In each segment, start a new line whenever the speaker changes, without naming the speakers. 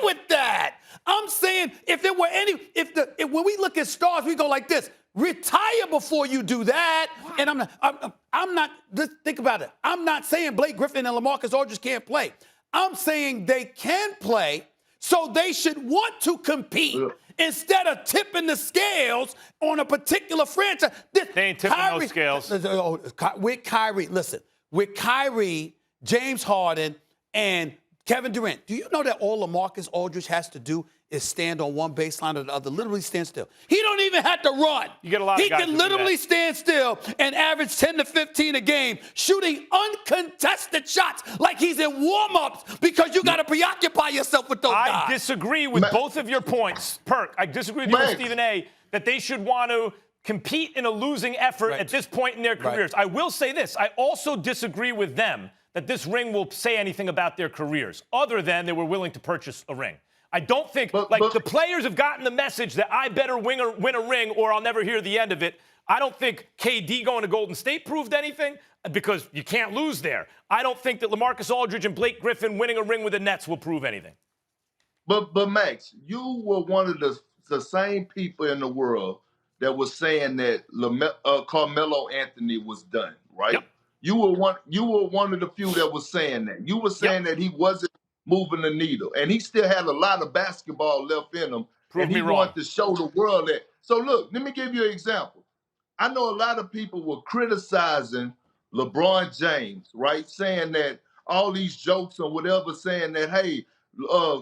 with that. I'm saying if it were if when we look at stars, we go like this. Retire before you do that. What? And I'm not, just think about it. I'm not saying Blake Griffin and LaMarcus Aldridge can't play. I'm saying they can play, so they should want to compete instead of tipping the scales on a particular franchise.
They ain't tipping those scales.
With Kyrie, listen, with Kyrie, James Harden, and Kevin Durant, do you know that all LaMarcus Aldridge has to do is stand on one baseline or the other, literally stand still? He don't even have to run.
You get a lot of guys
He can literally stand still and average 10 to 15 a game, shooting uncontested shots like he's in warm-ups because you got to preoccupy yourself with those guys.
I disagree with both of your points, Perk. I disagree with you and Stephen A. that they should want to compete in a losing effort at this point in their careers. I will say this. I also disagree with them that this ring will say anything about their careers other than they were willing to purchase a ring. I don't think, the players have gotten the message that I better win a ring or I'll never hear the end of it. I don't think KD going to Golden State proved anything because you can't lose there. I don't think that LaMarcus Aldridge and Blake Griffin winning a ring with the Nets will prove anything.
But Max, you were one of the same people in the world that was saying that Carmelo Anthony was done, right?
Yep.
You were one of the few that was saying that. You were saying that he wasn't moving the needle, and he still had a lot of basketball left in him.
Prove
and
me
he
wrong.
wanted to show the world that. So look, let me give you an example. I know a lot of people were criticizing LeBron James, right? Saying that all these jokes or whatever, saying that, hey,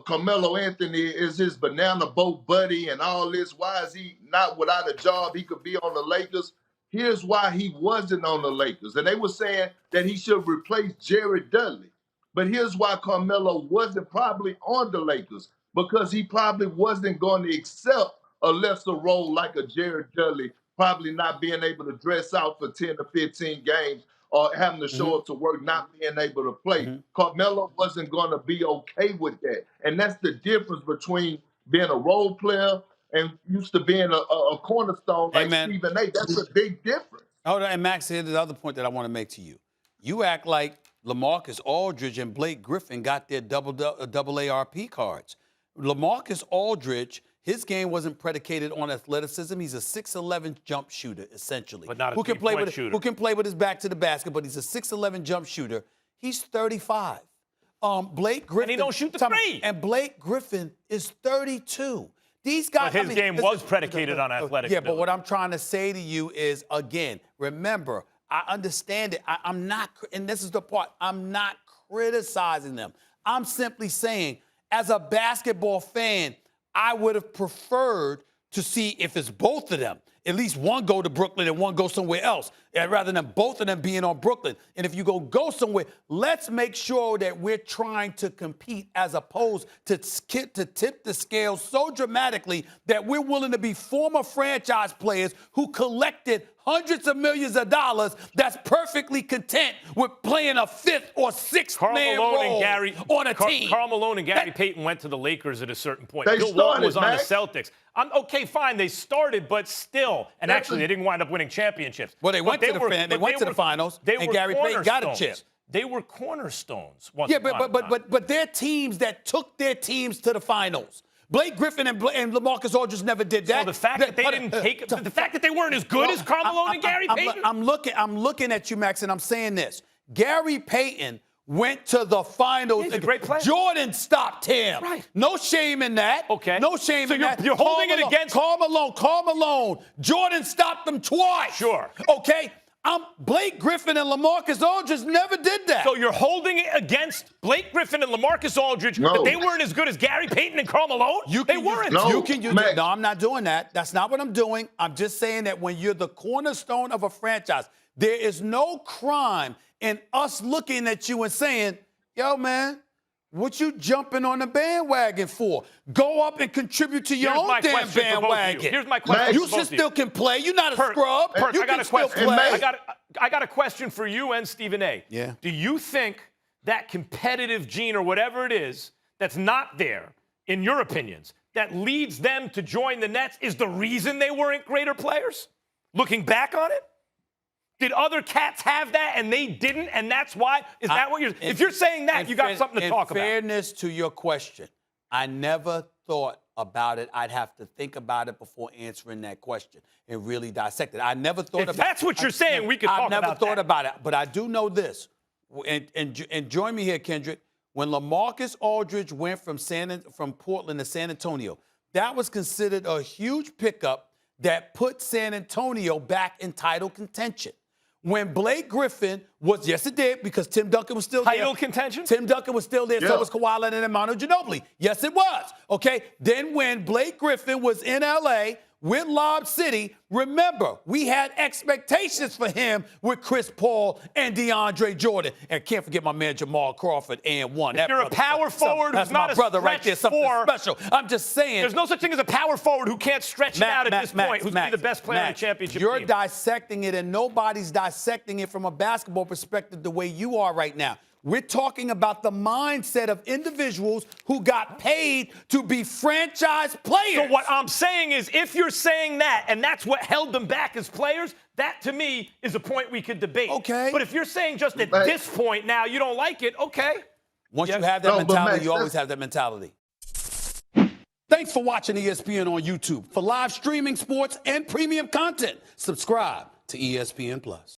Carmelo Anthony is his banana boat buddy and all this. Why is he not without a job? He could be on the Lakers. Here's why he wasn't on the Lakers. And they were saying that he should replace Jared Dudley. But here's why Carmelo wasn't probably on the Lakers, because he probably wasn't going to accept a lesser role like a Jared Dudley, probably not being able to dress out for 10 to 15 games or having to show up to work, not being able to play. Carmelo wasn't going to be okay with that. And that's the difference between being a role player and used to being a cornerstone like Stephen A. That's a big difference.
Oh, and Max, here's the other point that I want to make to you. You act like LaMarcus Aldridge and Blake Griffin got their double ARP cards. LaMarcus Aldridge, his game wasn't predicated on athleticism. He's a 6'11" jump shooter, essentially.
But not a
who can play
three-point shooter.
Who can play with his back to the basket, but he's a 6'11" jump shooter. He's 35. Blake Griffin.
And he don't shoot the three.
And Blake Griffin is 32. These guys.
But his game was predicated on athletics.
Yeah, but what I'm trying to say to you is, again, remember, I understand it. I'm not, and this is the part, I'm not criticizing them. I'm simply saying, as a basketball fan, I would have preferred to see if it's both of them. At least one go to Brooklyn and one go somewhere else, rather than both of them being on Brooklyn. And if you go somewhere, let's make sure that we're trying to compete as opposed to tip the scale so dramatically that we're willing to be former franchise players who collected hundreds of millions of dollars that's perfectly content with playing a fifth or sixth man role on a team.
Karl Malone and Gary Payton went to the Lakers at a certain point.
They
Bill Walton was
started,
on the Celtics. Okay, fine, they started, but still. And actually, they didn't wind up winning championships.
Well, they went to the finals, and Gary Payton got a chip.
They were cornerstones.
But they're teams that took their teams to the finals. Blake Griffin and LaMarcus Aldridge never did that.
So the fact that they didn't take, the fact that they weren't as good as Karl Malone and Gary Payton.
I'm looking at you, Max, and I'm saying this. Gary Payton went to the finals.
He's a great player.
Jordan stopped him.
Right.
No shame in that.
Okay.
No shame in that.
You're holding it against
Karl Malone. Jordan stopped them twice.
Sure.
Okay. Blake Griffin and LaMarcus Aldridge never did that.
So you're holding it against Blake Griffin and LaMarcus Aldridge that they weren't as good as Gary Payton and Karl Malone? They weren't.
No, I'm not doing that. That's not what I'm doing. I'm just saying that when you're the cornerstone of a franchise, there is no crime in us looking at you and saying, yo, man, what you jumping on the bandwagon for? Go up and contribute to your own damn bandwagon.
Here's my question.
You still can play. You're not a scrub.
Perk,
You
I got
can
a
still
question.
play.
I got a question for you and Stephen A.
Yeah.
Do you think that competitive gene or whatever it is that's not there, in your opinions, that leads them to join the Nets is the reason they weren't greater players? Looking back on it? Did other cats have that and they didn't, and that's why? Is that what you're... If you're saying that, you got something to talk about.
In fairness to your question, I never thought about it. I'd have to think about it before answering that question and really dissect it. I never thought
If that's what you're saying, we could talk about that.
I've never thought about it, but I do know this. And join me here, Kendrick. When LaMarcus Aldridge went from Portland to San Antonio, that was considered a huge pickup that put San Antonio back in title contention. When Blake Griffin was, yes, it did, because Tim Duncan was still there.
Title contention?
Tim Duncan was still there, so was Kawhi Leonard and Manu Ginobili. Yes, it was. Okay. Then when Blake Griffin was in LA with Lob City, remember, we had expectations for him with Chris Paul and DeAndre Jordan. And can't forget my man Jamal Crawford and one.
If you're a power forward who's not a
brother right there, something special. I'm just saying.
There's no such thing as a power forward who can't stretch it out at this point, who's the best player on the championship team.
You're dissecting it, and nobody's dissecting it from a basketball perspective the way you are right now. We're talking about the mindset of individuals who got paid to be franchise players.
So what I'm saying is, if you're saying that, and that's what held them back as players, that to me is a point we could debate.
Okay.
But if you're saying just at this point now you don't like it, okay.
Once you have that mentality, you always have that mentality. Thanks for watching ESPN on YouTube. For live streaming, sports, and premium content, subscribe to ESPN+.